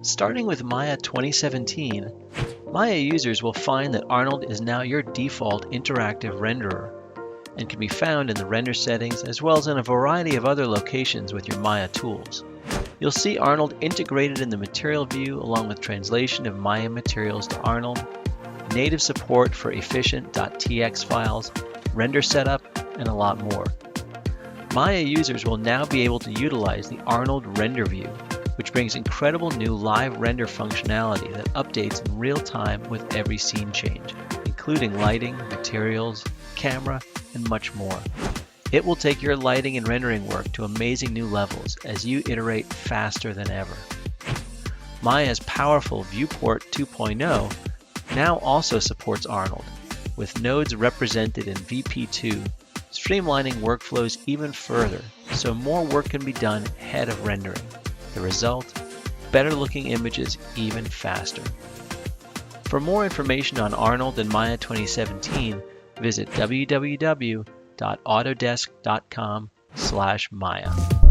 Starting with Maya 2017, Maya users will find that Arnold is now your default interactive renderer and can be found in the render settings as well as in a variety of other locations with your Maya tools. You'll see Arnold integrated in the material view along with translation of Maya materials to Arnold, native support for efficient.tx files, render setup, and a lot more. Maya users will now be able to utilize the Arnold render view, which brings incredible new live render functionality that updates in real time with every scene change, including lighting, materials, camera, and much more. It will take your lighting and rendering work to amazing new levels as you iterate faster than ever. Maya's powerful Viewport 2.0 now also supports Arnold, with nodes represented in VP2, streamlining workflows even further so more work can be done ahead of rendering. The result? Better looking images even faster. For more information on Arnold and Maya 2017, visit www.autodesk.com/Maya.